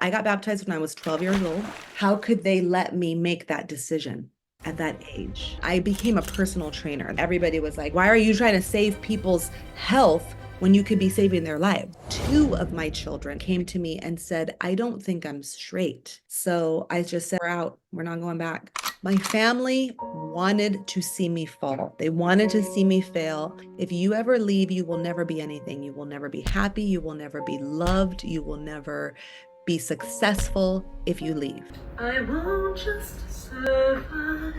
I got baptized when I was 12 years old. How could they let me make that decision at that age? I became a personal trainer. Everybody was like, why are you trying to save people's health when you could be saving their lives? Two of my children came to me and said, I don't think I'm straight. So I just said, we're out. We're not going back. My family wanted to see me fall. They wanted to see me fail. If you ever leave, you will never be anything. You will never be happy. You will never be loved. You will never be successful if you leave. I won't just survive.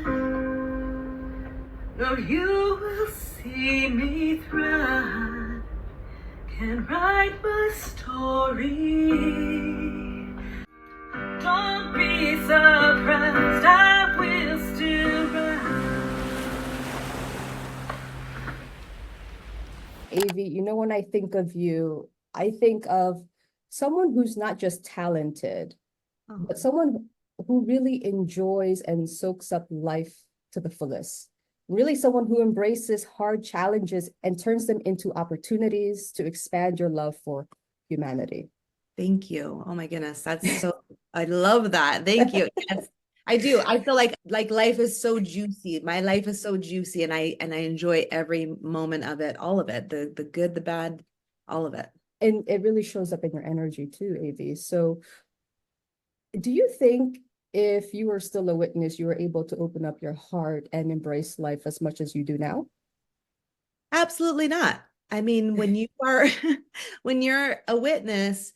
No, you will see me thrive. Can write my story. Don't be surprised, I will still rise. Avi, when I think of you, I think of someone who's not just talented, but someone who really enjoys and soaks up life to the fullest. Really someone who embraces hard challenges and turns them into opportunities to expand your love for humanity. Thank you. Oh my goodness. That's so, I love that. Thank you. Yes, I do. I feel like life is so juicy. My life is so juicy and I enjoy every moment of it, all of it, the good, the bad, all of it. And it really shows up in your energy too, Avi. So do you think if you were still a witness, you were able to open up your heart and embrace life as much as you do now? Absolutely not. I mean, when you are when you're a witness,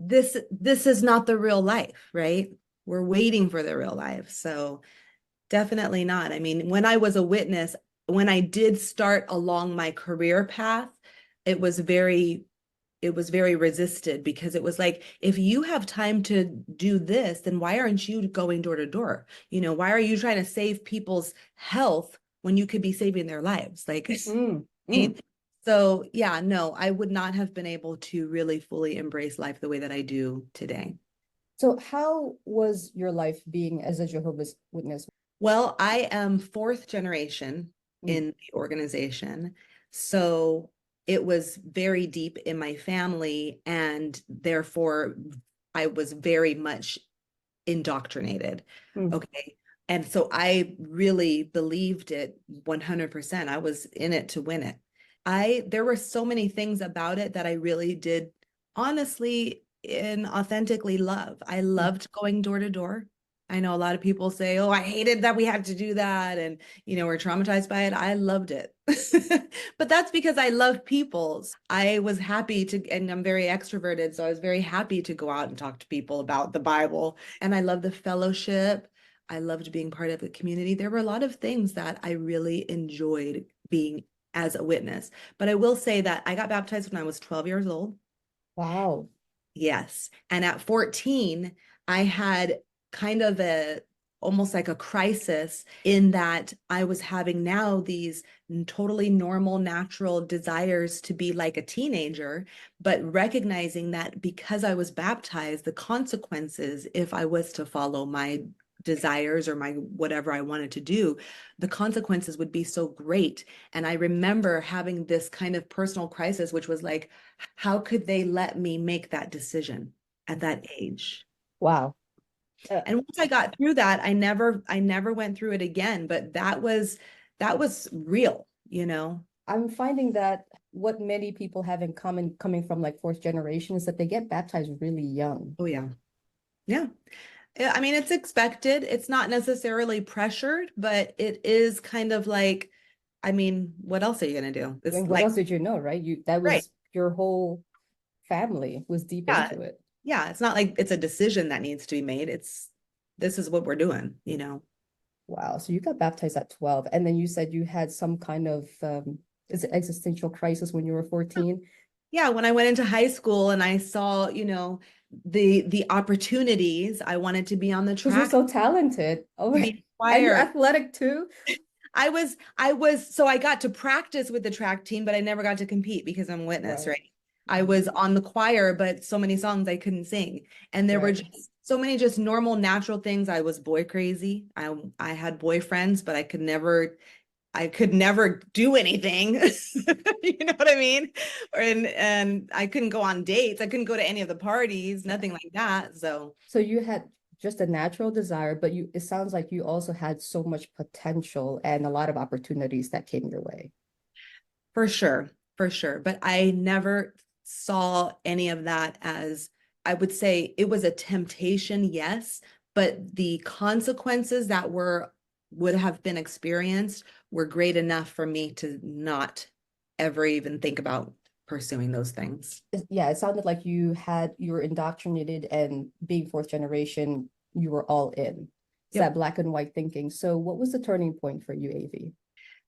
this is not the real life, right? We're waiting for the real life. So definitely not. I mean, when I was a witness, when I did start along my career path, it was very resisted because it was like, if you have time to do this, then why aren't you going door to door? Why are you trying to save people's health when you could be saving their lives? Like, so yeah, no, I would not have been able to really fully embrace life the way that I do today. So how was your life being as a Jehovah's Witness? Well, I am fourth generation in the organization. So it was very deep in my family, and therefore I was very much indoctrinated. Okay. And so I really believed it 100%. I was in it to win it. There were so many things about it that I really did honestly and authentically love. I loved going door to door. I know a lot of people say, oh, I hated that we had to do that. And, we're traumatized by it. I loved it. But that's because I love people. I was happy to, and I'm very extroverted. So I was very happy to go out and talk to people about the Bible. And I love the fellowship. I loved being part of the community. There were a lot of things that I really enjoyed being as a witness. But I will say that I got baptized when I was 12 years old. Wow. Yes. And at 14, I had kind of almost like a crisis in that I was having now these totally normal, natural desires to be like a teenager, but recognizing that because I was baptized, the consequences, if I was to follow my desires or my whatever I wanted to do, the consequences would be so great. And I remember having this kind of personal crisis, which was like, how could they let me make that decision at that age? Wow. And once I got through that, I never went through it again. But that was real, I'm finding that what many people have in common coming from like fourth generation is that they get baptized really young. Oh yeah. Yeah. I mean, it's expected. It's not necessarily pressured, but it is kind of like, I mean, what else are you gonna do? I It's mean, what like, else did you know, right? That right. was your whole family was deep Yeah. into it. Yeah. It's not like it's a decision that needs to be made. This is what we're doing, Wow. So you got baptized at 12, and then you said you had some kind of is it existential crisis when you were 14? Yeah, when I went into high school and I saw, the opportunities, I wanted to be on the Because you're track, so talented. Oh, be and you're choir. athletic too. So I got to practice with the track team, but I never got to compete because I'm a witness, Right. right? I was on the choir, but so many songs I couldn't sing. And there were Right. just so many just normal, natural things. I was boy crazy. I had boyfriends, but I could never I could never do anything. You know what I mean? And I couldn't go on dates. I couldn't go to any of the parties, nothing like that. So So you had just a natural desire, but it sounds like you also had so much potential and a lot of opportunities that came your way. for sure, for sure. But I never saw any of that as, I would say it was a temptation, yes, but the consequences that would have been experienced were great enough for me to not ever even think about pursuing those things. Yeah, it sounded like you were indoctrinated, and being fourth generation, you were all in. It's Yep. that black and white thinking. So what was the turning point for you, Avi?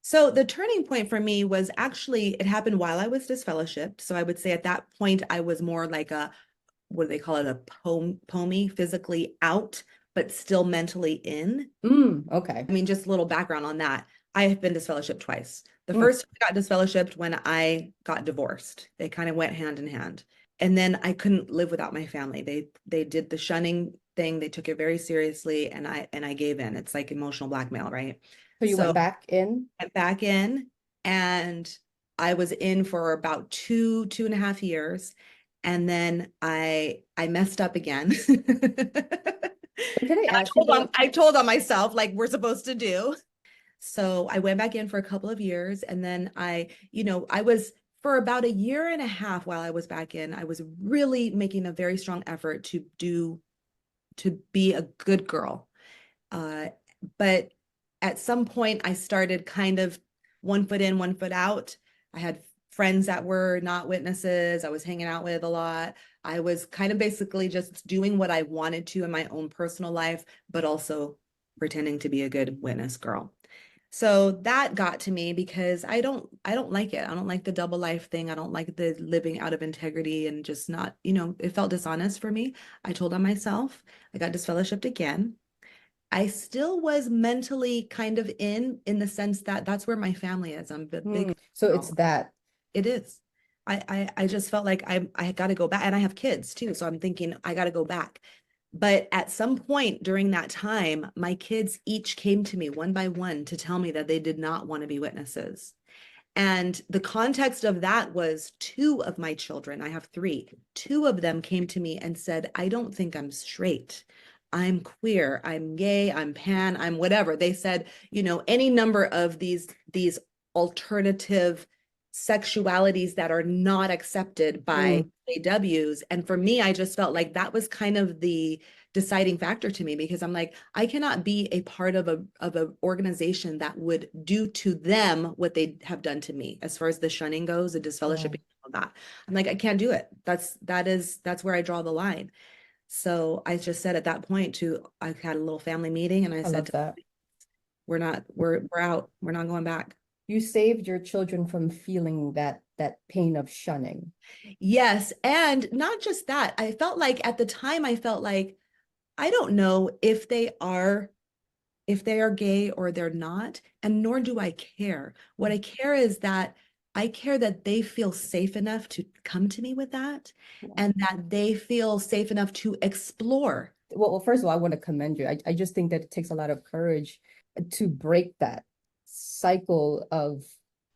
So the turning point for me was actually, it happened while I was disfellowshipped. So I would say at that point, I was more like a, what do they call it? A POMI, physically out, but still mentally in. Okay. I mean, just a little background on that. I have been disfellowshipped twice. The Mm. first time I got disfellowshipped when I got divorced. They kind of went hand in hand. And then I couldn't live without my family. They did the shunning thing. They took it very seriously, and I gave in. It's like emotional blackmail, right? So you went So back in? I went back in, and I was in for about 2.5 years. And then I messed up again. Can I And ask you though? I told on myself like we're supposed to do. So I went back in for a couple of years, and then I was for about a year and a half while I was back in, I was really making a very strong effort to be a good girl. Uh, but at some point I started kind of one foot in, one foot out. I had friends that were not witnesses. I was hanging out with a lot. I was kind of basically just doing what I wanted to in my own personal life, but also pretending to be a good witness girl. So that got to me because I don't like it. I don't like the double life thing. I don't like the living out of integrity and just not, it felt dishonest for me. I told on myself. I got disfellowshipped again. I still was mentally kind of in the sense that that's where my family is. I'm a big So it's that. it is. I just felt like I got to go back, and I have kids too, so I'm thinking I got to go back. But at some point during that time, my kids each came to me one by one to tell me that they did not want to be witnesses. And the context of that was two of my children, I have three, two of them came to me and said, I don't think I'm straight. I'm queer, I'm gay, I'm pan, I'm whatever. They said, any number of these alternative sexualities that are not accepted by AWs. And for me, I just felt like that was kind of the deciding factor to me, because I'm like, I cannot be a part of a organization that would do to them what they have done to me, as far as the shunning goes, the disfellowshipping, all that. I'm like, I can't do it. That's where I draw the line. So I just said at that point I had a little family meeting, and I I said, love that. we're out. We're not going back. You saved your children from feeling that pain of shunning. Yes. And not just that. I felt like at the time, I felt like, I don't know if they are gay or they're not, and nor do I care. What I care is that I care that they feel safe enough to come to me with that, and that they feel safe enough to explore. Well, first of all, I want to commend you. I just think that it takes a lot of courage to break that cycle of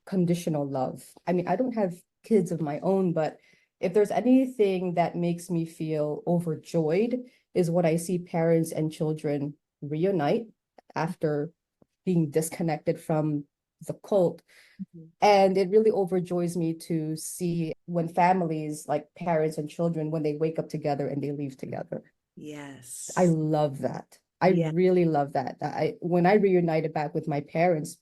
conditional love. I mean, I don't have kids of my own, but if there's anything that makes me feel overjoyed is when I see parents and children reunite after being disconnected from the cult. And it really overjoys me to see when families, like parents and children, when they wake up together and they leave together. Yes. I love that. I really love that. When I reunited back with my parents,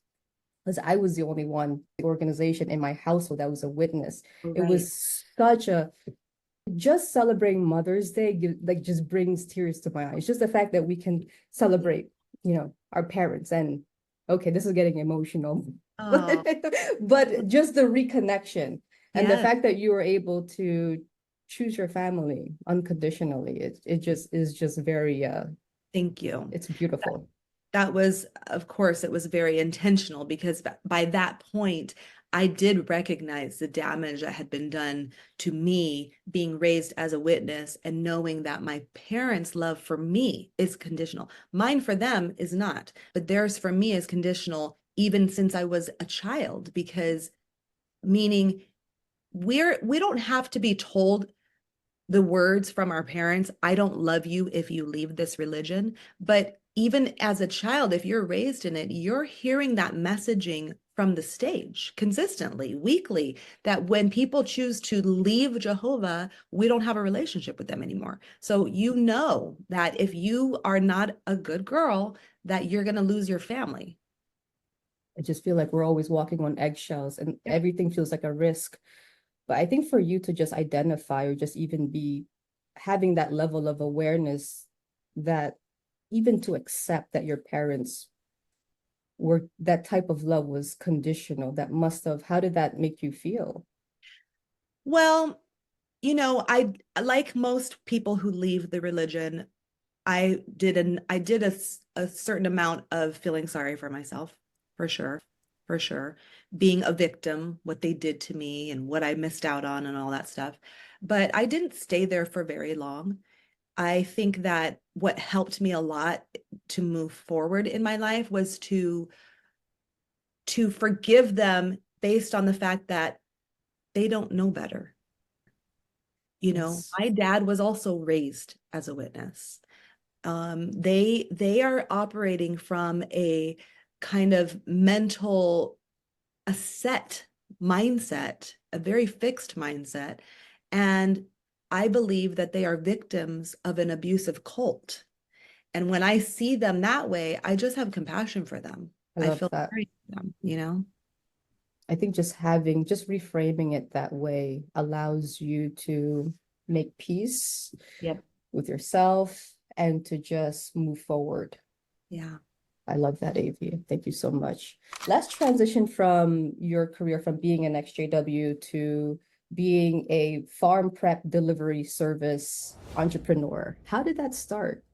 because I was the only one, the organization in my household that was a witness. It was just celebrating Mother's Day, like, just brings tears to my eyes. Just the fact that we can celebrate, our parents, and okay, this is getting emotional. Oh, But just the reconnection and the yes. fact that you were able to choose your family unconditionally, it just is just very Thank you. it's beautiful. That was, of course, it was very intentional, because by that point, I did recognize the damage that had been done to me being raised as a witness, and knowing that my parents' love for me is conditional. Mine for them is not, but theirs for me is conditional, even since I was a child, because meaning we don't have to be told the words from our parents, I don't love you if you leave this religion. But even as a child, if you're raised in it, you're hearing that messaging from the stage consistently, weekly, that when people choose to leave Jehovah, we don't have a relationship with them anymore. So you know that if you are not a good girl, that you're going to lose your family. I just feel like we're always walking on eggshells and everything feels like a risk. But I think for you to just identify or just even be having that level of awareness, that even to accept that your parents were, that type of love was conditional, that must have, how did that make you feel? Well, I like most people who leave the religion, I did a certain amount of feeling sorry for myself, for sure, for sure. Being a victim, what they did to me and what I missed out on and all that stuff. But I didn't stay there for very long. I think that what helped me a lot to move forward in my life was to forgive them based on the fact that they don't know better. Yes. My dad was also raised as a witness. They are operating from a kind of mental, a set mindset, a very fixed mindset. And I believe that they are victims of an abusive cult. And when I see them that way, I just have compassion for them. I I love feel that. sorry for them. I think just having, just reframing it that way allows you to make peace Yep. with yourself and to just move forward. Yeah. I love that, Avi. Thank you so much. Let's transition from your career from being an XJW to being a farm prep delivery service entrepreneur. How did that start?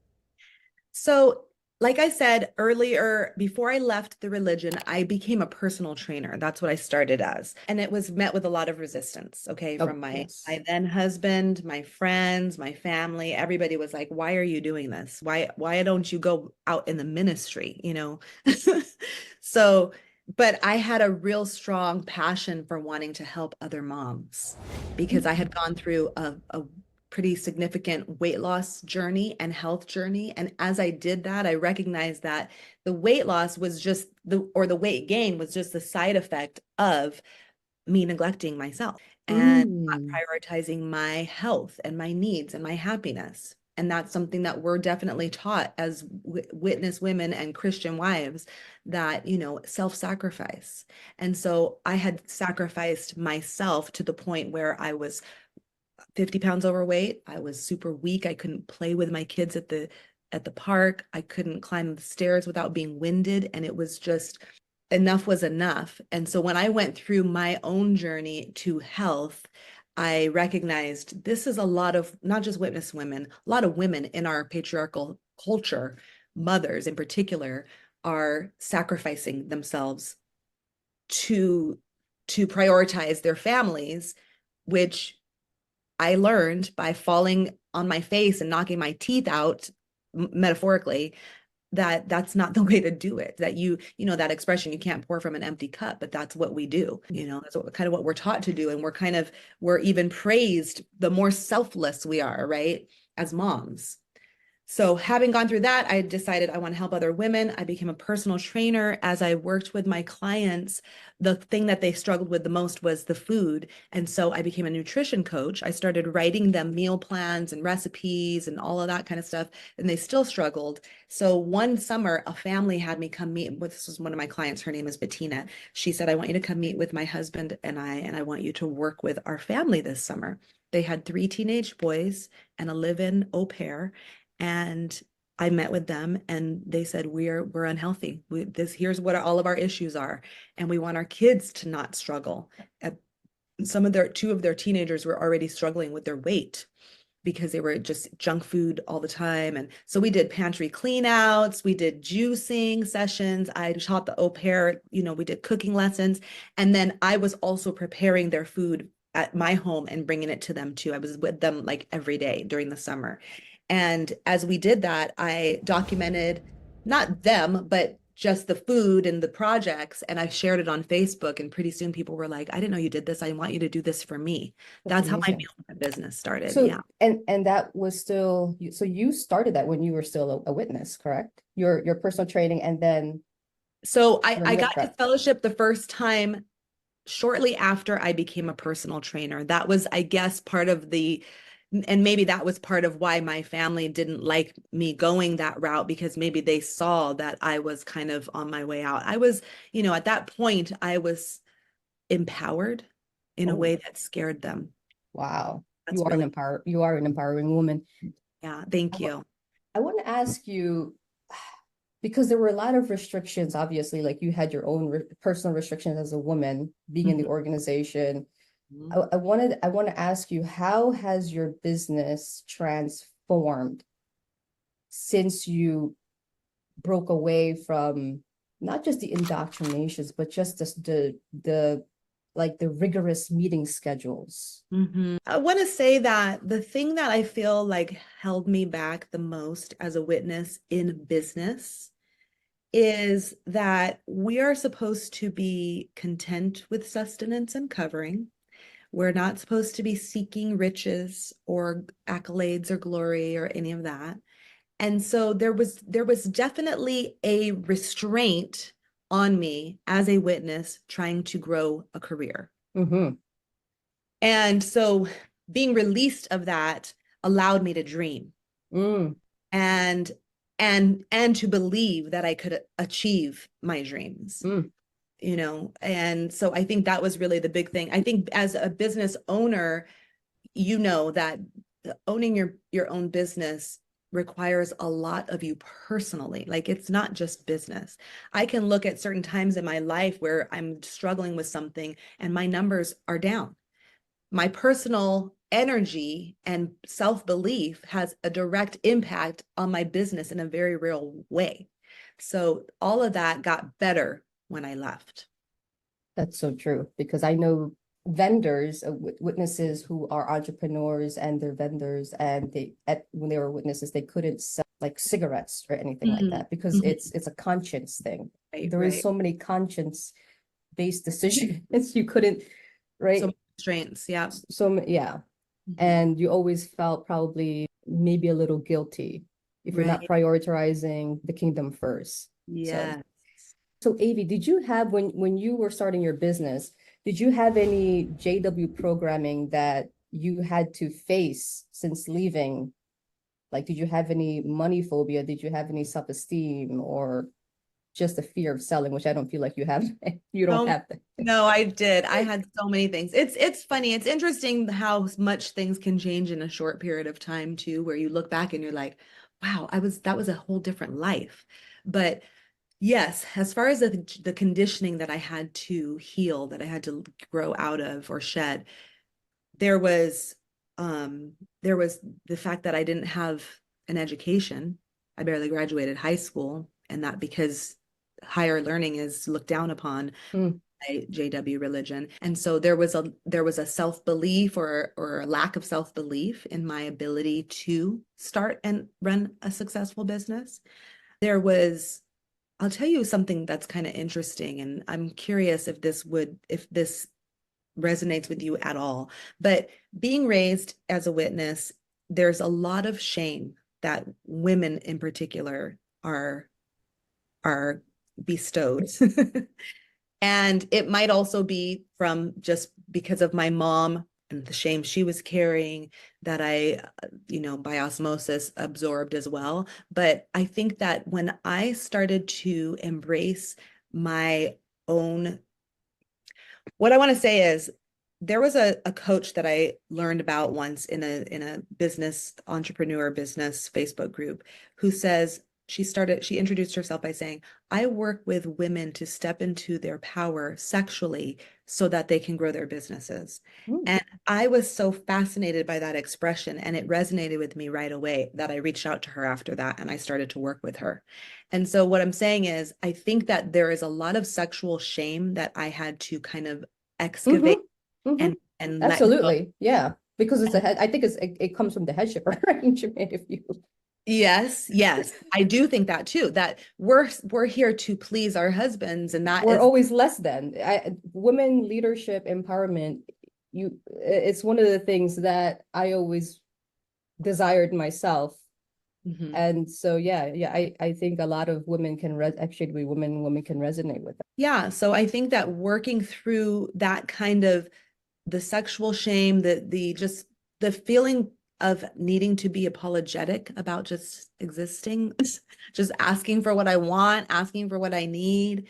So, like I said earlier, before I left the religion, I became a personal trainer. That's what I started as. And it was met with a lot of resistance, okay, Oh, from my yes. then husband, my friends, my family. Everybody was like, "Why are you doing this? Why don't you go out in the ministry?" So, but I had a real strong passion for wanting to help other moms because I had gone through a pretty significant weight loss journey and health journey. And as I did that, I recognized that the weight loss was just the weight gain was just the side effect of me neglecting myself and not Mm. prioritizing my health and my needs and my happiness. And that's something that we're definitely taught as witness women and Christian wives, that, self-sacrifice. And so I had sacrificed myself to the point where I was 50 pounds overweight. I was super weak. I couldn't play with my kids at the park. I couldn't climb the stairs without being winded. And it was just enough was enough. And so when I went through my own journey to health, I recognized this is a lot of not just witness women, a lot of women in our patriarchal culture, mothers in particular, are sacrificing themselves to to prioritize their families, which I learned by falling on my face and knocking my teeth out, metaphorically, that that's not the way to do it. That that expression, you can't pour from an empty cup, but that's what we do. That's kind of what we're taught to do. And we're even praised the more selfless we are, right? As moms. So having gone through that, I decided I want to help other women. I became a personal trainer. As I worked with my clients, the thing that they struggled with the most was the food. And so I became a nutrition coach. I started writing them meal plans and recipes and all of that kind of stuff, and they still struggled. So one summer, a family had me come meet with, this was one of my clients. Her name is Bettina. She said, I want you to come meet with my husband and I want you to work with our family this summer. They had 3 teenage boys and a live-in au pair. And I met with them and they said, we're unhealthy. Here's what all of our issues are. And we want our kids to not struggle. Two of their teenagers were already struggling with their weight because they were just junk food all the time. And so we did pantry clean outs, we did juicing sessions. I taught the au pair, we did cooking lessons. And then I was also preparing their food at my home and bringing it to them too. I was with them like every day during the summer. And as we did that, I documented not them, but just the food and the projects, and I shared it on Facebook, and pretty soon people were like, I didn't know you did this. I want you to do this for me. That's That's how my amazing. business started. So Yeah. and that was still so you started that when you were still a witness, correct? Your personal training and then So when I you were got prep. disfellowshipped the first time shortly after I became a personal trainer. That was, I guess, part of the, and maybe that was part of why my family didn't like me going that route, because maybe they saw that I was kind of on my way out. I was, at that point, I was empowered in a Oh, way that scared them. wow. That's really, You are an empowering woman. yeah, I, thank wa- you. I want to ask you because there were a lot of restrictions, obviously, like you had your own personal restrictions as a woman being in the Mhm. organization. I want to ask you, how has your business transformed since you broke away from not just the indoctrinations, but just the like the rigorous meeting schedules? I want to say that the thing that I feel like held me back the most as a witness in business is that we are supposed to be content with sustenance and covering. We're not supposed to be seeking riches or accolades or glory or any of that. And so there was definitely a restraint on me as a witness trying to grow a career. Mm-hmm. And so being released of that allowed me to dream Mm, and and to believe that I could achieve my dreams. mm. And so I think that was really the big thing. I think as a business owner, that owning your own business requires a lot of you personally. Like, it's not just business. I can look at certain times in my life where I'm struggling with something and my numbers are down. My personal energy and self-belief has a direct impact on my business in a very real way. So all of that got better when I left. That's so true because I know vendors, witnesses who are entrepreneurs and they're vendors, and when they were witnesses, they couldn't sell like cigarettes or anything like Mhm. that because Mhm. it's a conscience thing. Right, There is right. so many conscience-based decisions you couldn't, So right? many constraints. Yeah. So yeah, Mhm. and you always felt probably maybe a little guilty if you're not Right. prioritizing the kingdom first. So Yeah. so Avi, did you have when you were starting your business, did you have any JW programming that you had to face since leaving? Like, did you have any money phobia? Did you have any self-esteem or just a fear of selling, which I don't feel like you have. You don't Oh, have that. no, I did. I had so many things. It's funny. It's interesting how much things can change in a short period of time too, where you look back and you're like, wow, that was a whole different life. But yes, as far as the conditioning that I had to heal, that I had to grow out of or shed, there was um there was the fact that I didn't have an education. I barely graduated high school, and that because higher learning is looked down upon Mm, by JW religion. And so there was a self-belief or a lack of self-belief in my ability to start and run a successful business. There was I'll tell you something that's kind of interesting, and I'm curious if this resonates with you at all. But being raised as a witness, there's a lot of shame that women in particular are bestowed. And it might also be from just because of my mom and the shame she was carrying that I, by osmosis absorbed as well. But I think that when I started to embrace my own, what I want to say is there was a coach that I learned about once in a business entrepreneur business Facebook group who says she introduced herself by saying, I work with women to step into their power sexually so that they can grow their businesses. mm. And I was so fascinated by that expression, and it resonated with me right away that I reached out to her after that and I started to work with her. And so what I'm saying is, I think that there is a lot of sexual shame that I had to kind of excavate Mm-hmm. Mm-hmm. and let go. Absolutely. Yeah. Because it's a head, I think it comes from the headship arrangement if you Yes, yes. I do think that too, that we're here to please our husbands, and that We're is, always less than. Women leadership empowerment, it's one of the things that I always desired myself. Mhm. And so yeah, I think a lot of women can actually be women can resonate with that. Yeah, so I think that working through that kind of the sexual shame, the just the feeling of needing to be apologetic about just existing, just asking for what I want, asking for what I need,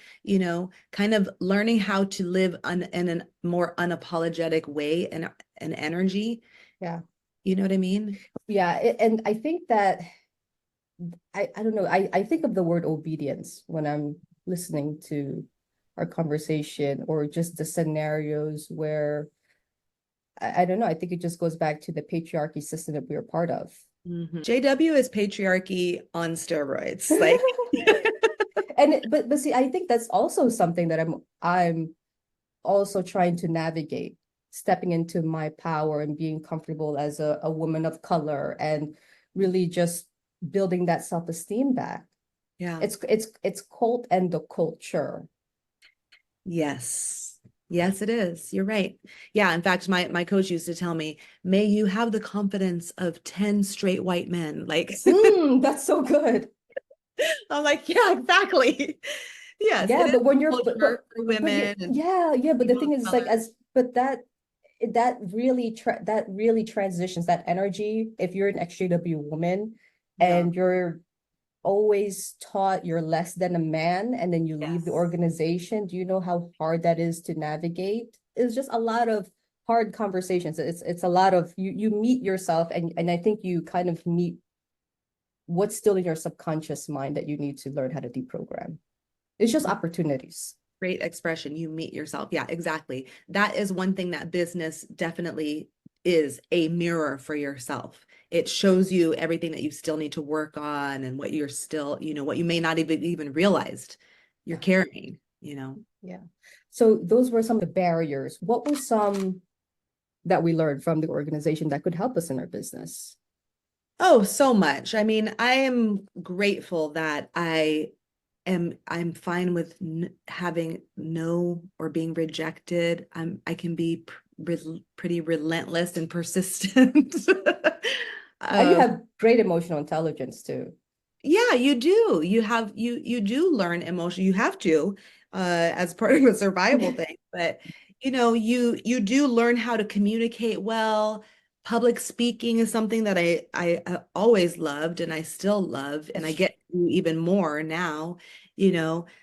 kind of learning how to live in a more unapologetic way and energy. Yeah. You know what I mean? Yeah, and I think that I don't know, I think of the word obedience when I'm listening to our conversation or just the scenarios where I don't know, I think it just goes back to the patriarchy system that we are part of. JW is patriarchy on steroids. Like, But see, I think that's also something that I'm also trying to navigate, stepping into my power and being comfortable as a woman of color and really just building that self-esteem back. yeah. It's cult and the culture. Yes. Yes, it is. You're right. Yeah. In fact, my coach used to tell me, may you have the confidence of 10 straight white men. Like, That's so good. I'm like, yeah, exactly. Yes, it Yeah, is but when you're culture for but you women and yeah, but the people of thing is like color. as but that really transitions that energy if you're an XJW woman Yeah. and you're always taught you're less than a man and then you leave the Yes. organization. Do you know how hard that is to navigate? It's just a lot of hard conversations. It's a lot of you meet yourself and I think you kind of meet what's still in your subconscious mind that you need to learn how to deprogram. It's just opportunities. Great expression. You meet yourself. Yeah, exactly. That is one thing that business definitely is a mirror for yourself. It shows you everything that you still need to work on and what you're still, what you may not even realized you're Yeah. carrying. Yeah. So those were some of the barriers. What were some that we learned from the organization that could help us in our business? Oh, so much. I mean, I am grateful that I'm fine with having no or being rejected. I can be pretty relentless and persistent. And you um, have great emotional intelligence too. yeah, you do. You do learn emotion. You have to, as part of a survival thing. But you do learn how to communicate well. Public speaking is something that I always loved and I still love, and I That's get to even more now.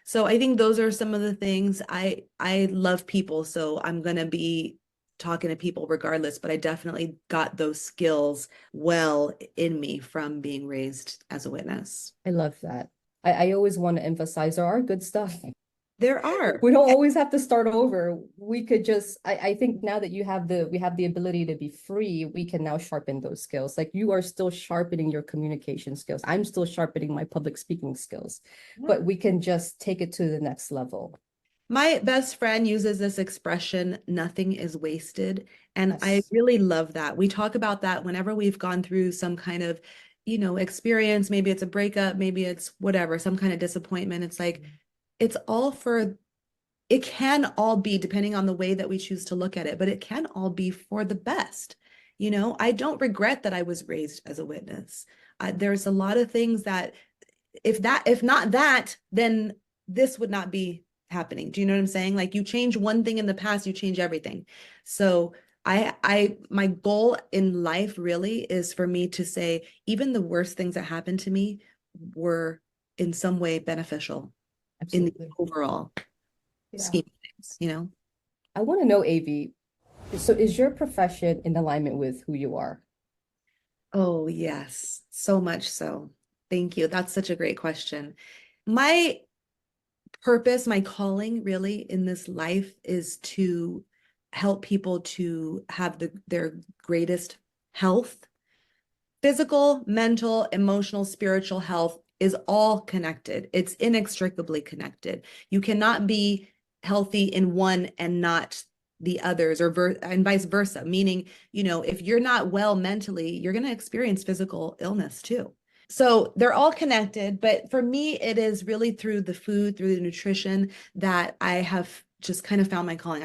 So I think those are some of the things I love people, so I'm gonna be talking to people regardless, but I definitely got those skills well in me from being raised as a witness. I love that. I always want to emphasize there are good stuff. There are. We don't always have to start over. We could just, I think now that we have the ability to be free, we can now sharpen those skills. Like you are still sharpening your communication skills. I'm still sharpening my public speaking skills, but we can just take it to the next level. My best friend uses this expression, nothing is wasted. And I Yes. really love that. We talk about that whenever we've gone through some kind of, experience. Maybe it's a breakup, maybe it's whatever, some kind of disappointment. It's like, it's all for, it can all be, depending on the way that we choose to look at it, but it can all be for the best. I don't regret that I was raised as a witness. There's a lot of things that, if not that, then this would not be happening. Do you know what I'm saying? Like, you change one thing in the past, you change everything. So my goal in life really is for me to say, even the worst things that happened to me were in some way beneficial in the Absolutely. overall Yeah. scheme of things. I want to know, AV, so is your profession in alignment with who you are? Oh, yes, so much so. Thank you. That's such a great question. My purpose, my calling really in this life is to help people to have their greatest health. Physical, mental, emotional, spiritual health is all connected. It's inextricably connected. You cannot be healthy in one and not the others, and vice versa. Meaning, if you're not well mentally, you're going to experience physical illness too. So they're all connected, but for me, it is really through the food, through the nutrition that I have just kind of found my calling.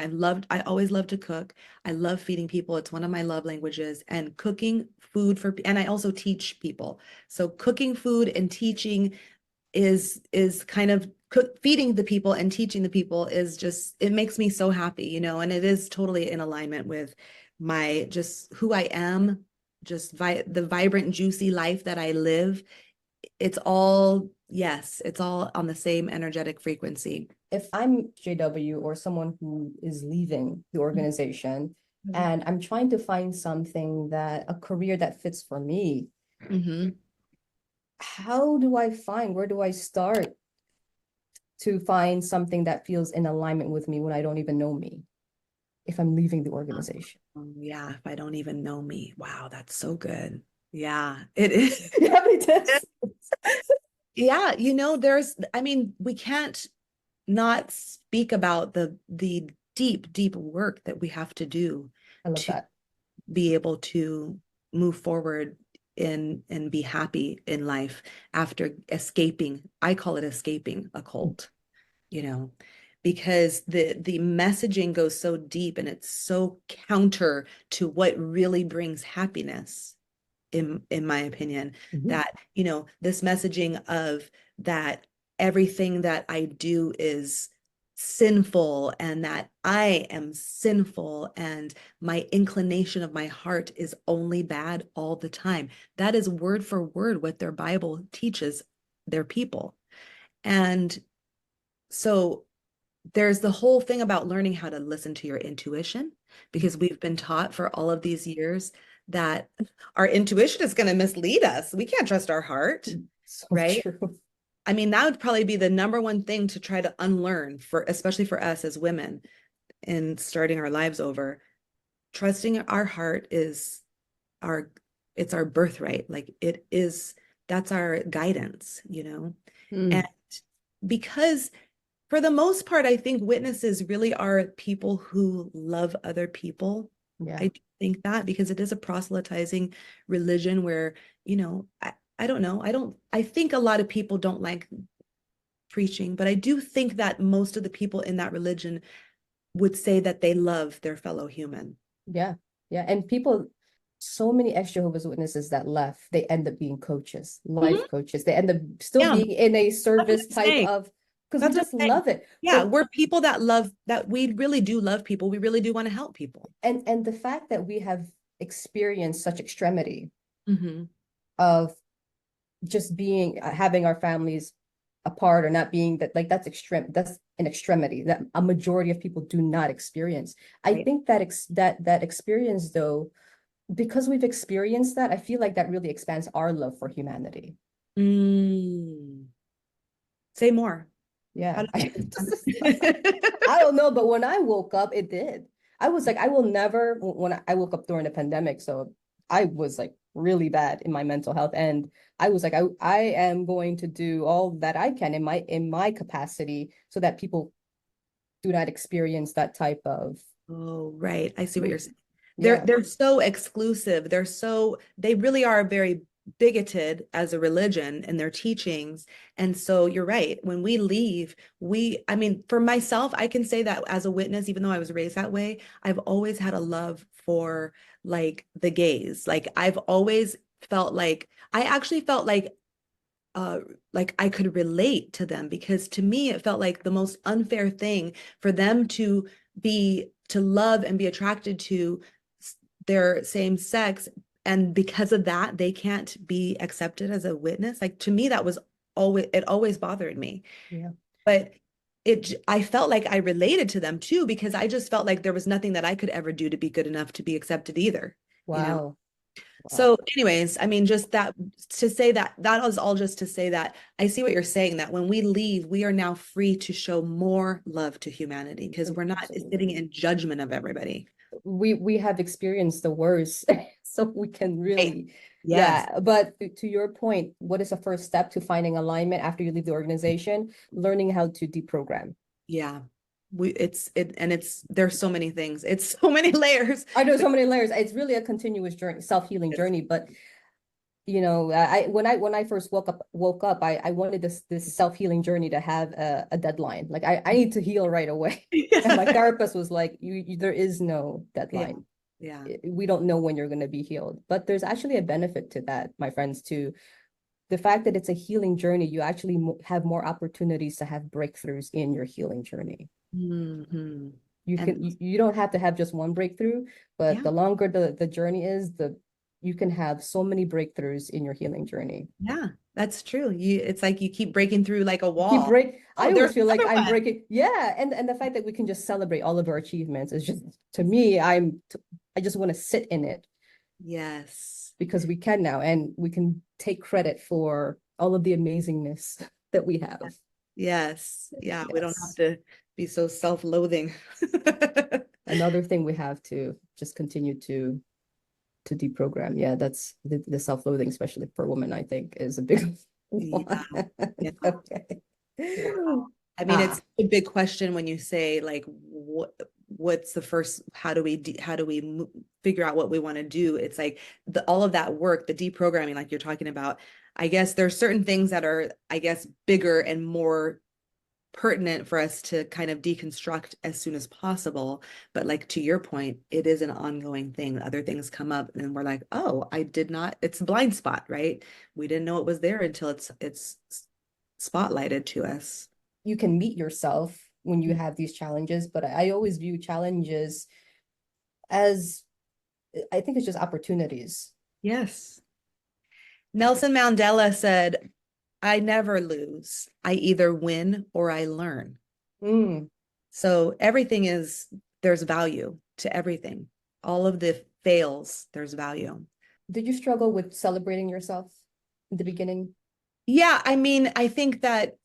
I always love to cook. I love feeding people. It's one of my love languages, and cooking food and I also teach people. So cooking food and teaching is kind of feeding the people and teaching the people is just, it makes me so happy, and it is totally in alignment with my just who I am, just the vibrant, juicy life that I live. It's all, yes, it's all on the same energetic frequency. If I'm JW or someone who is leaving the organization and I'm trying to find something a career that fits for me, how do I where do I start to find something that feels in alignment with me when I don't even know me, if I'm leaving the organization? Yeah, if I don't even know me. Wow, that's so good. Yeah, it is. Yeah, it is. Yeah, we can't not speak about the deep, deep work that we have to do I love to that. be able to move forward and be happy in life after escaping. I call it escaping a cult, because the messaging goes so deep and it's so counter to what really brings happiness, in my opinion, that this messaging of that everything that I do is sinful and that I am sinful and my inclination of my heart is only bad all the time. That is word for word what their Bible teaches their people. And so there's the whole thing about learning how to listen to your intuition, because we've been taught for all of these years that our intuition is going to mislead us. We can't trust our heart, So right? true. I mean, that would probably be the number one thing to try to unlearn, especially for us as women in starting our lives over. Trusting our heart is it's our birthright. Like that's our guidance, And because for the most part, I think witnesses really are people who love other people. Yeah. I think that because it is a proselytizing religion where, I don't know. I think a lot of people don't like preaching, but I do think that most of the people in that religion would say that they love their fellow human. Yeah. Yeah. And so many ex-Jehovah's Witnesses that left, they end up being coaches, life coaches. They end up still being in a service type of, because we just love it. Yeah, we're people that we really do love people. We really do want to help people. And the fact that we have experienced such extremity of just having our families apart or not being that's an extremity that a majority of people do not experience. I think that experience, though, because we've experienced that, I feel like that really expands our love for humanity. Say more. Yeah. I don't know, but when I woke up, it did. I was like, I will never, when I woke up during the pandemic, so I was like really bad in my mental health. And I was like, I am going to do all that I can in my capacity so that people do not experience that type of. Oh, right. I see what you're saying. They're so exclusive. They really are very bigoted as a religion in their teachings. And so you're right. When we leave, I mean, for myself, I can say that as a witness, even though I was raised that way, I've always had a love for like the gays. Like I've always felt like, I actually felt like I could relate to them, because to me, it felt like the most unfair thing for them to love and be attracted to their same sex. And because of that, they can't be accepted as a witness. Like to me, it always bothered me. Yeah. But I felt like I related to them too, because I just felt like there was nothing that I could ever do to be good enough to be accepted either. Wow. So anyways, I mean, just that to say that was all just to say that I see what you're saying, that when we leave, we are now free to show more love to humanity because we're not sitting in judgment of everybody. We have experienced the worst, so we can really, yes. Yeah. But to your point, what is the first step to finding alignment after you leave the organization? Learning how to deprogram. Yeah. There's so many things. It's so many layers. I know so many layers. It's really a continuous journey, self-healing journey. But you know, when I first woke up, I wanted this self-healing journey to have a deadline. Like I need to heal right away. And my therapist was like, there is no Yeah. deadline. Yeah. We don't know when you're going to be healed. But there's actually a benefit to that, my friends, too. The fact that it's a healing journey, you actually have more opportunities to have breakthroughs in your healing journey. Hmm. You don't have to have just one breakthrough, but Yeah. the longer the journey is, you can have so many breakthroughs in your healing journey. Yeah, that's true. It's like you keep breaking through like a Keep wall. break. Oh, I there's always feel like another I'm one. breaking. Yeah, and the fact that we can just celebrate all of our achievements is just, to me, I just want to sit in it Yes. because we can now, and we can take credit for all of the amazingness that we have. Yes. Yeah, we don't have Yes. to be so self-loathing. Another thing we have to just continue to deprogram. Yeah, that's the self-loathing, especially for women, I think, is a big Yeah. one. Yeah. Okay. Yeah. I mean, it's Ah, a big question when you say like what's the first, how do we figure out what we want to do? It's like all of that work, the deprogramming like you're talking about. I guess there's certain things that are, I guess, bigger and more pertinent for us to kind of deconstruct as soon as possible. But like to your point, it is an ongoing thing. Other things come up and we're like, oh, I did not, it's a blind spot, right? We didn't know it was there until it's spotlighted to us. you can meet yourself when you have these challenges, but I always view challenges as, I think it's just opportunities. Yes. Nelson Mandela said, I never lose. I either win or I learn. Mm. So everything is, there's value to everything. All of the fails, there's value. Did you struggle with celebrating yourself in the beginning? Yeah, I mean, I think that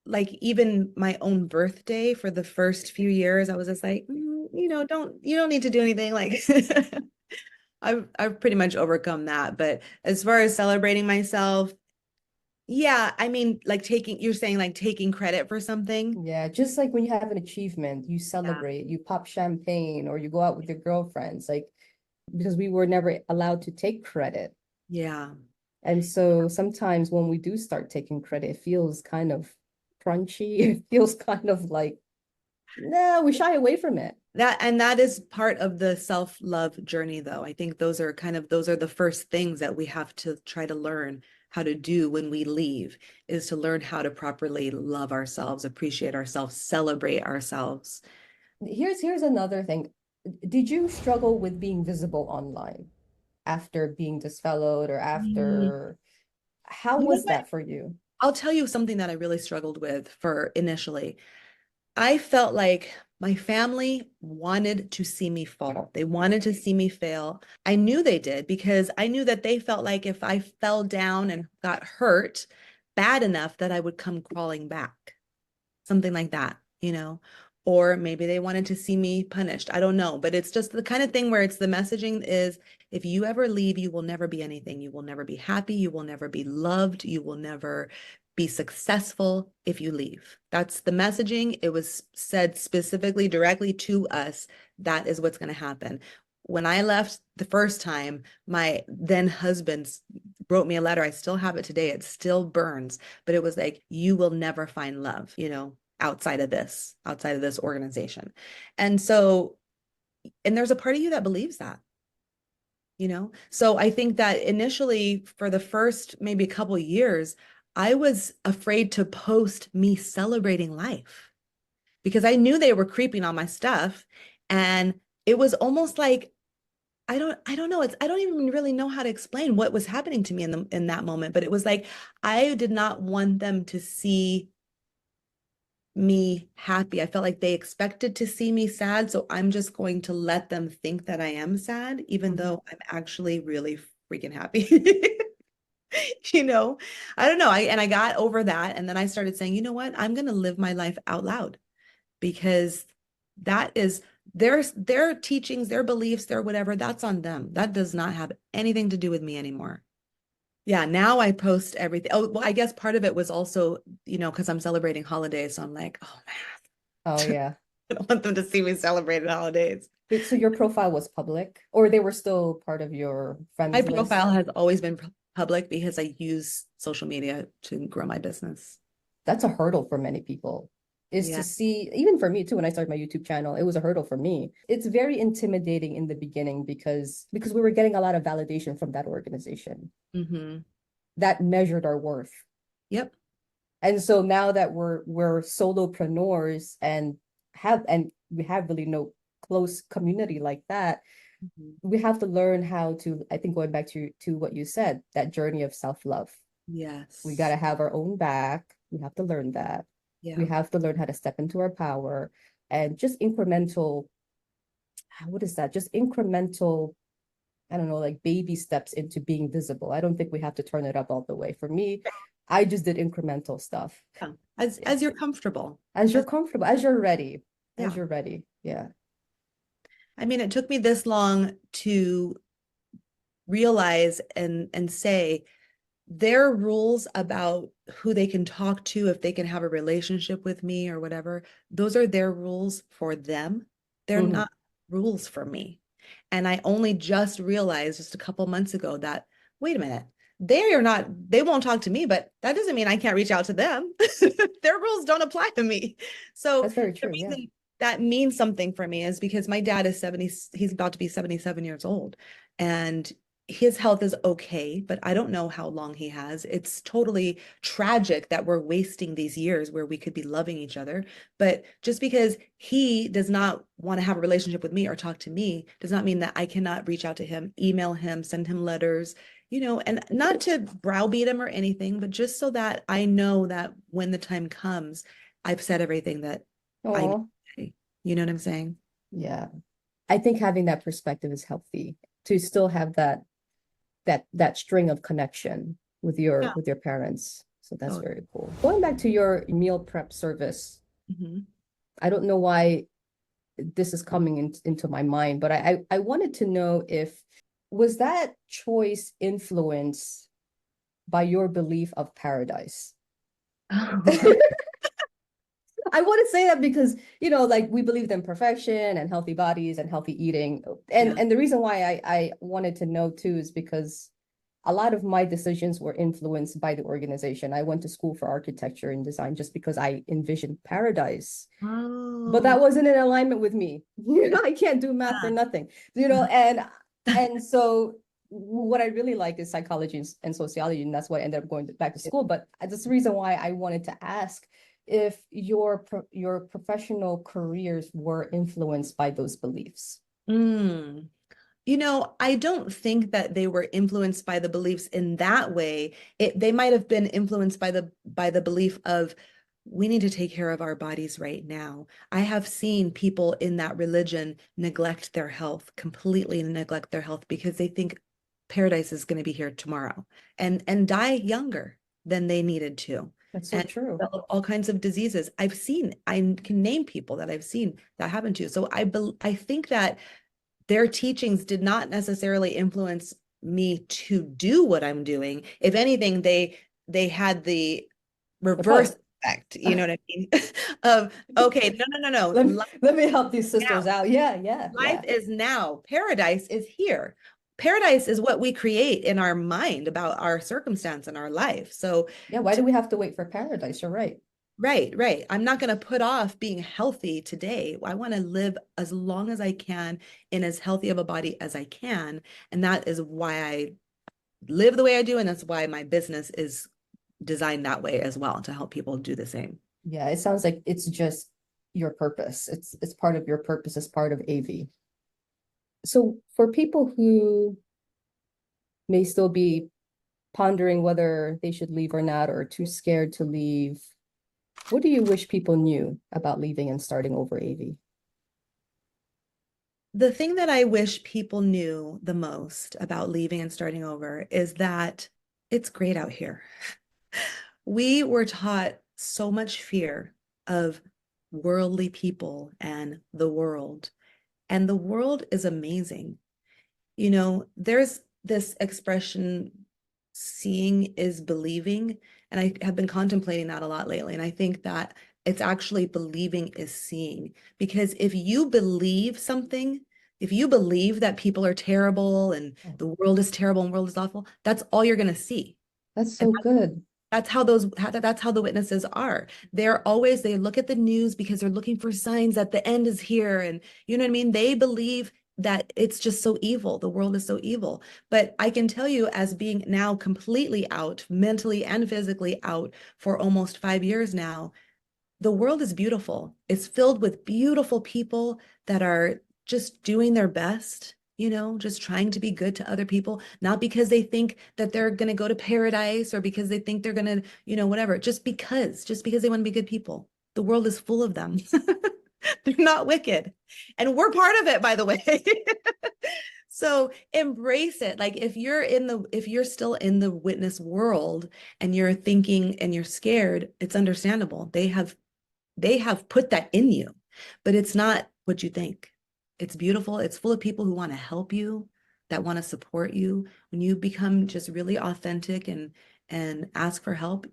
like even my own birthday for the first few years, I was just like, you don't need to do anything. Like I've pretty much overcome that. But as far as celebrating myself, yeah, I mean, like you're saying like taking credit for something. Yeah, just like when you have an achievement, you Yeah. celebrate, you pop champagne, or you go out with your girlfriends, like because we were never allowed to take credit. Yeah. And so sometimes when we do start taking credit, it feels kind of crunchy. It feels kind of like, no, we shy away from it. That is part of the self-love journey, though. I think those are the first things that we have to try to learn how to do when we leave, is to learn how to properly love ourselves, appreciate ourselves, celebrate ourselves. Here's another thing. Did you struggle with being visible online after being disfellowed or Mm. after, how You know was what? that for you? I'll tell you something that I really struggled with for initially. I felt like my family wanted to see me fall. They wanted to see me fail. I knew they did because I knew that they felt like if I fell down and got hurt bad enough that I would come crawling back, something like that, you know? Or maybe they wanted to see me punished. I don't know, but it's just the kind of thing where it's the messaging is if you ever leave, you will never be anything. You will never be happy. You will never be loved. You will never be successful if you leave. That's the messaging. It was said specifically directly to us. That is what's going to happen. When I left the first time, my then husband wrote me a letter. I still have it today. It still burns, but it was like, you will never find love, outside of this organization. And so, and there's a part of you that believes that, so I think that initially for the first maybe a couple of years, I was afraid to post me celebrating life because I knew they were creeping on my stuff. And it was almost like, I don't know. I don't even really know how to explain what was happening to me in that moment, but it was like, I did not want them to see me happy. I felt like they expected to see me sad. So I'm just going to let them think that I am sad, even though I'm actually really freaking happy. You know, I don't know. I got over that. And then I started saying, you know what? I'm going to live my life out loud because that is their teachings, their beliefs, their whatever. That's on them. That does not have anything to do with me anymore. Yeah, now I post everything. Oh, well, I guess part of it was also, because I'm celebrating holidays. So I'm like, oh Oh man, yeah. I don't want them to see me celebrating holidays. Wait, so your profile was public, or they were still part of your My friends list? profile has always been public because I use social media to grow my business. That's a hurdle for many people, is Yeah. to see, even for me too, when I started my YouTube channel, it was a hurdle for me. It's very intimidating in the beginning because we were getting a lot of validation from that organization Mm-hmm. that measured our worth. Yep. And so now that we're solopreneurs and we have really no close community like that, Mm-hmm. we have to learn how to, I think going back to what you said, that journey of self-love. We got Yes. to have our own back. We have to learn that. We Yeah. have to learn how to step into our power and just incremental, what is that? Just incremental, I don't know, like baby steps into being visible. I don't think we have to turn it up all the way. For me, I just did incremental stuff. Yeah. Yeah. As you're comfortable. As you're comfortable, as you're ready, Yeah. as you're ready. Yeah. I mean, it took me this long to realize and say their rules about who they can talk to, if they can have a relationship with me or whatever, those are their rules for them. They're Mhm. not rules for me. And I only just realized just a couple months ago that, wait a minute, they won't talk to me, but that doesn't mean I can't reach out to them. Their rules don't apply to me. So That's very the true. Yeah. reason that means something for me is because my dad is 70, he's about to be 77 years old. And his health is okay, but I don't know how long he has. It's totally tragic that we're wasting these years where we could be loving each other. But just because he does not want to have a relationship with me or talk to me does not mean that I cannot reach out to him, email him, send him letters, and not to browbeat him or anything, but just so that I know that when the time comes, I've said everything that I need Oh, to say. You know what I'm saying? yeah. I think having that perspective is healthy to still have that string of connection with Yeah. your parents. So that's Oh, very cool. Going back to your meal prep service, mhm. I don't know why this is coming into my mind, but I wanted to know if was that choice influenced by your belief of paradise? I want to say that because, like we believe in perfection and healthy bodies and healthy eating. And Yeah. and the reason why I wanted to know too is because a lot of my decisions were influenced by the organization. I went to school for architecture and design just because I envisioned paradise. But Oh, that wasn't in alignment with me. I can't do math for yeah. nothing. And so what I really like is psychology and sociology, and that's why I ended up going back to school. But that's the reason why I wanted to ask if your professional careers were influenced by those beliefs. Mm. I don't think that they were influenced by the beliefs in that way. They might have been influenced by the belief of we need to take care of our bodies right now. I have seen people in that religion neglect their health, completely neglect their health because they think paradise is going to be here tomorrow and die younger than they needed to. That's so And true. develop all kinds of diseases. I can name people that I've seen that happen to. So I think that their teachings did not necessarily influence me to do what I'm doing. If anything, they had the The reverse post. effect, you know what I mean? Of okay, no. Let me help these sisters Now. out. Yeah, yeah, Life yeah. is now. Paradise is here. Paradise is what we create in our mind about our circumstance in our life. So Yeah, why do we have to wait for paradise? You're right. right. I'm not going to put off being healthy today. I want to live as long as I can in as healthy of a body as I can. And that is why I live the way I do. And that's why my business is designed that way as well, to help people do the same. Yeah, it sounds like it's just your purpose. It's part of your purpose as part of AV. So for people who may still be pondering whether they should leave or not, or too scared to leave, what do you wish people knew about leaving and starting over AV? The thing that I wish people knew the most about leaving and starting over is that it's great out here. We were taught so much fear of worldly people and the world. And the world is amazing. There's this expression, seeing is believing. And I have been contemplating that a lot lately. And I think that it's actually believing is seeing. Because if you believe something, If you believe that people are terrible and the world is terrible and the world is awful, that's all you're going to see. That's And so good. that's how the witnesses are. They look at the news because they're looking for signs that the end is here. And you know what I mean? They believe that it's just so evil. The world is so evil. But I can tell you, as being now completely out, mentally and physically out for almost 5 years now, the world is beautiful. It's filled with beautiful people that are just doing their best, just trying to be good to other people, not because they think that they're going to go to paradise or because they think they're going to, whatever, just because they want to be good people. The world is full of them. They're not wicked. And we're part of it, by the way. So embrace it. Like if you're still in the witness world and you're thinking and you're scared, it's understandable. They have put that in you, but it's not what you think. It's beautiful. It's full of people who want to help you, that want to support you. When you become just really authentic and ask for help,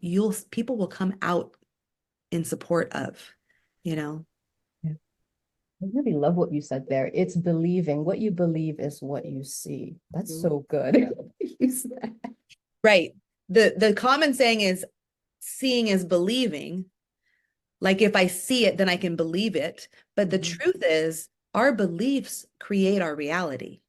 people will come out in support of, you know. Yeah. I really love what you said there. It's believing. What you believe is what you see. That's so good. Use that. Right. The common saying is seeing is believing. Like if I see it, then I can believe it. But the truth is, our beliefs create our reality,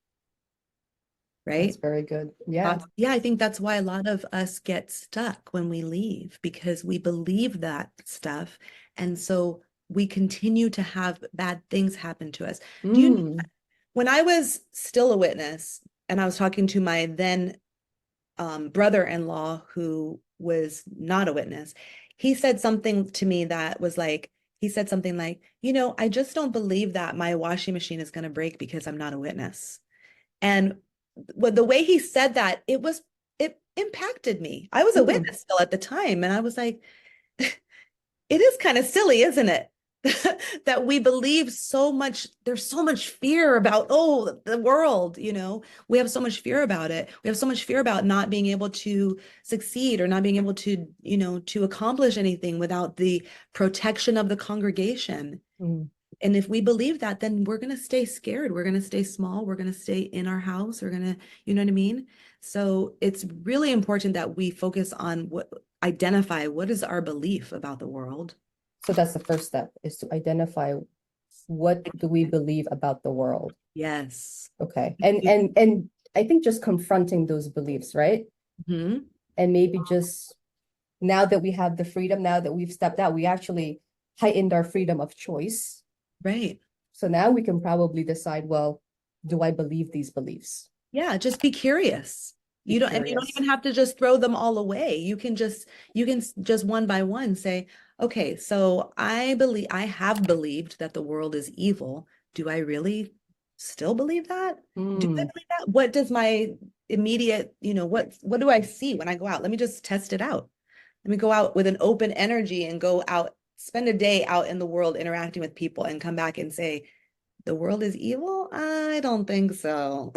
right? That's very good. Yeah. Yeah, I think that's why a lot of us get stuck when we leave because we believe that stuff. And so we continue to have bad things happen to us. Do you know, when I was still a witness and I was talking to my then brother-in-law who was not a witness, he said something to me that was like, he said something like, I just don't believe that my washing machine is going to break because I'm not a witness. And the way he said that, it impacted me. I was a witness still at the time. And I was like, it is kind of silly, isn't it? That we believe so much. There's so much fear about, the world, we have so much fear about it. We have so much fear about not being able to succeed or not being able to, to accomplish anything without the protection of the congregation. And if we believe that, then we're going to stay scared. We're going to stay small. We're going to stay in our house. We're going to, you know what I mean? So it's really important that we focus on identify what is our belief about the world. So that's the first step, is to identify what do we believe about the world. Yes. Okay. And I think just confronting those beliefs, right? Mm-hmm. And maybe just now that we have the freedom, now that we've stepped out, we actually heightened our freedom of choice. Right. So now we can probably decide, well, do I believe these beliefs? Yeah, just be curious. You don't even have to just throw them all away. You can just one by one say, okay, so I have believed that the world is evil. Do I really still believe that? Do I believe that? What does my immediate, what do I see when I go out? Let me just test it out. Let me go out with an open energy and go out, spend a day out in the world interacting with people and come back and say, the world is evil? I don't think so.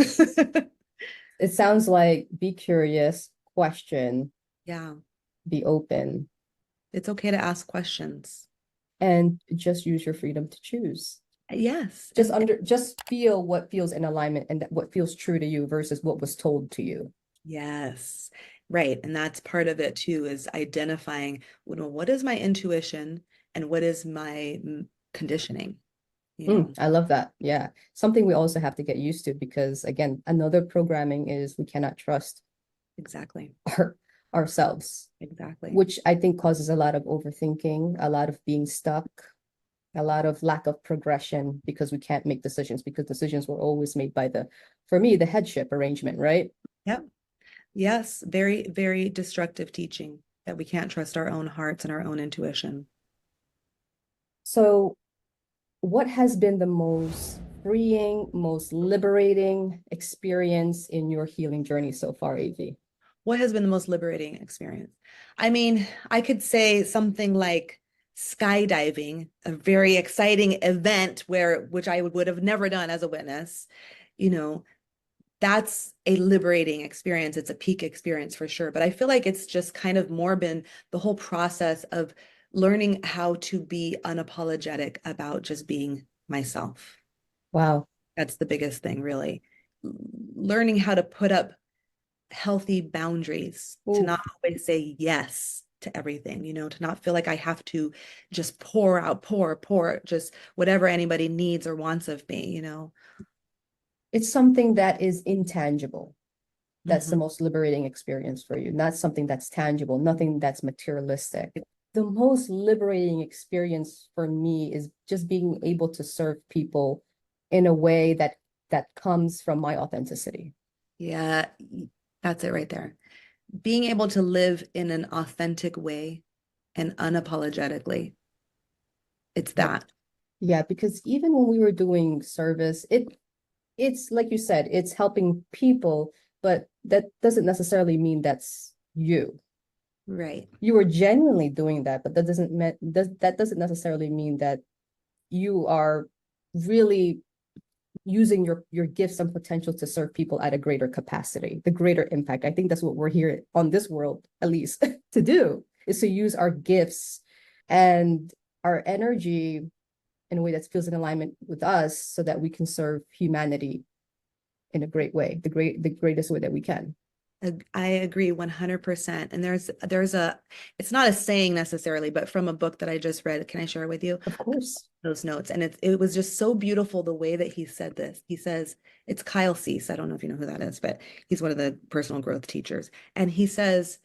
It sounds like be curious, question. Yeah. Be open. It's okay to ask questions. And just use your freedom to choose. Yes. Just feel what feels in alignment and what feels true to you versus what was told to you. Yes. Right. And that's part of it too, is identifying, what is my intuition and what is my conditioning? I love that. Yeah. Something we also have to get used to, because again, another programming is we cannot trust Exactly. ourselves. Exactly. Which I think causes a lot of overthinking, a lot of being stuck, a lot of lack of progression, because we can't make decisions, because decisions were always made by for me, the headship arrangement, right? Yep. Yes. Very, very destructive teaching that we can't trust our own hearts and our own intuition. So what has been the most freeing, most liberating experience in your healing journey so far, AV? What has been the most liberating experience? I mean, I could say something like skydiving, a very exciting event which I would have never done as a witness. That's a liberating experience. It's a peak experience for sure. But I feel like it's just kind of more been the whole process of learning how to be unapologetic about just being myself. Wow. That's the biggest thing, really. Learning how to put up healthy boundaries, to Oof. not always say yes to everything, to not feel like I have to just pour out, pour, just whatever anybody needs or wants of me. It's something that is intangible. That's the Mhm. most liberating experience for you, not something that's tangible, nothing that's materialistic. The most liberating experience for me is just being able to serve people in a way that comes from my authenticity. Yeah, that's it right there. Being able to live in an authentic way and unapologetically. It's Yeah. that. Yeah, because even when we were doing service, it's like you said, it's helping people, but that doesn't necessarily mean that's you. Right. You were genuinely doing that, but that doesn't necessarily mean that you are really using your gifts and potential to serve people at a greater capacity, the greater impact. I think that's what we're here on this world, at least, to do, is to use our gifts and our energy in a way that feels in alignment with us so that we can serve humanity in a great way, the greatest way that we can. I agree 100%. And it's not a saying necessarily, but from a book that I just read, can I share it with you? Of course. Those notes. And it was just so beautiful the way that he said this. He says, it's Kyle Cease. I don't know if you know who that is, but he's one of the personal growth teachers. And he says,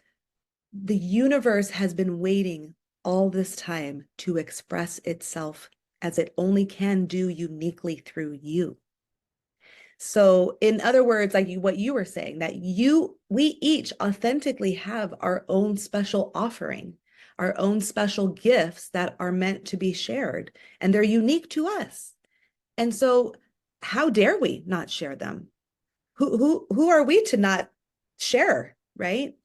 the universe has been waiting all this time to express itself as it only can do uniquely through you. So, in other words, like what you were saying, that we each authentically have our own special offering, our own special gifts that are meant to be shared, and they're unique to us. And so, how dare we not share them? Who are we to not share, right?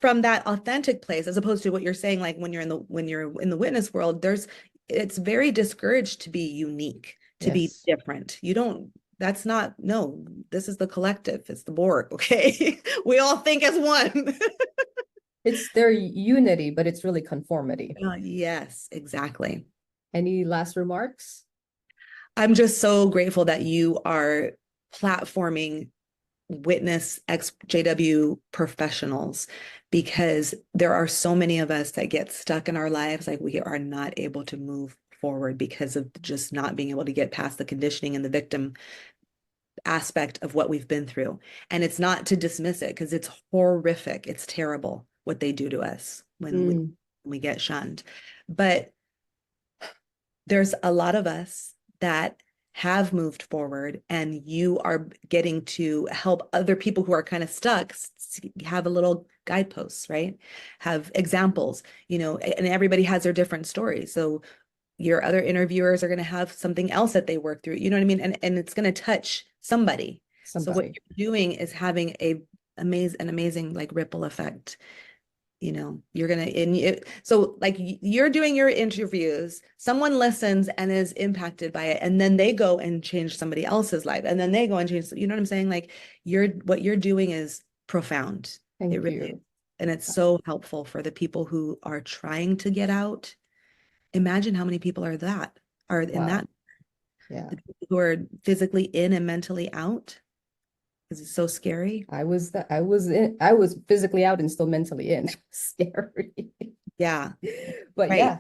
From that authentic place, as opposed to what you're saying, like when you're in the witness world, it's very discouraged to be unique, to be Yes. different. You don't, that's not, no, this is the collective, it's the board, okay? We all think as one. It's their unity, but it's really conformity. Yes, exactly. Any last remarks? I'm just so grateful that you are platforming witness exjw professionals, because there are so many of us that get stuck in our lives, like we are not able to move forward because of just not being able to get past the conditioning and the victim aspect of what we've been through. And it's not to dismiss it, because it's horrific, it's terrible what they do to us when Mm, we get shunned. But there's a lot of us that have moved forward, and you are getting to help other people who are kind of stuck have a little guideposts, right? Have examples, and everybody has their different stories. So your other interviewers are going to have something else that they work through, you know what I mean? And it's going to touch somebody. So what somebody. you're doing is having an amazing like ripple effect. You're gonna and so like you're doing your interviews, someone listens and is impacted by it, and then they go and change somebody else's life, and then they go and change, you know what I'm saying? Like what you're doing is profound. It Thank really is. you. And it's so helpful for the people who are trying to get out. Imagine how many people are in that, Wow. Yeah. the people who are physically in and mentally out, because it's so scary. I was physically out and still mentally in. Scary. Yeah, But right. yeah,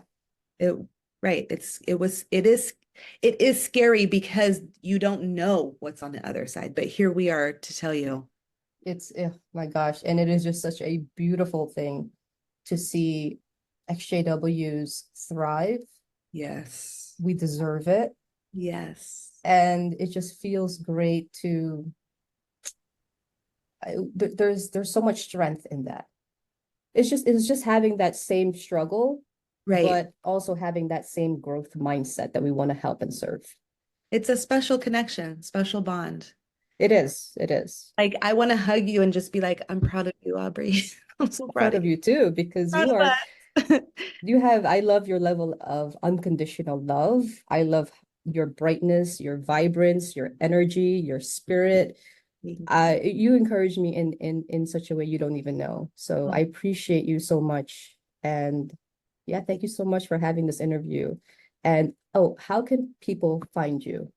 It right. It is scary because you don't know what's on the other side. But here we are to tell you. it's my gosh. And it is just such a beautiful thing to see XJWs thrive. Yes. We deserve it. Yes. And it just feels great to there's so much strength in that. It's just having that same struggle, Right. but also having that same growth mindset that we want to help and serve. It's a special connection, special bond. It is. It is. Like I want to hug you and just be like, I'm proud of you, Aubrey. I'm so I'm proud proud of of you. you too, because Proud of us. I love your level of unconditional love. I love your brightness, your vibrance, your energy, your spirit. Thank You encourage me in such a way you don't even know. So I you. appreciate you so much. And yeah, thank you so much for having this interview. And oh, how can people find you?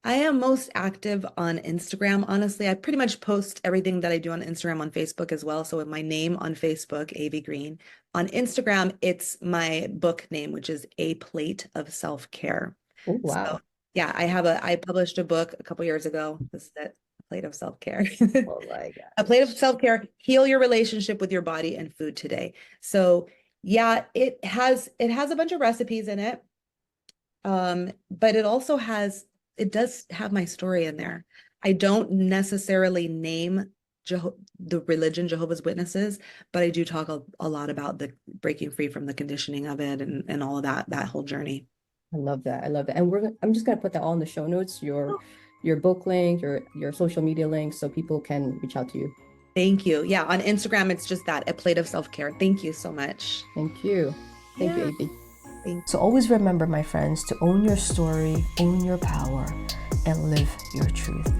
I am most active on Instagram. Honestly, I pretty much post everything that I do on Instagram on Facebook as well. So with my name on Facebook, AV Green. On Instagram, it's my book name, which is A Plate of Self-Care. Oh, So wow. yeah, I published a book a couple years ago. This is it, A Plate of Self-Care. Oh my A Plate of gosh. Self-Care, heal your relationship with your body and food today. So yeah, it has a bunch of recipes in it. But it does have my story in there. I don't necessarily name the religion Jehovah's Witnesses, but I do talk a lot about the breaking free from the conditioning of it and all of that whole journey. I love that. I love that. And I'm just gonna put that all in the show notes, your book link, your social media link, so people can reach out to you. Thank you. Yeah, on Instagram, it's just that, A Plate of Self-Care. Thank you so much. Thank you. Thank you, Yeah, Avi. thank So always remember, my friends, to own your story, own your power, and live your truth.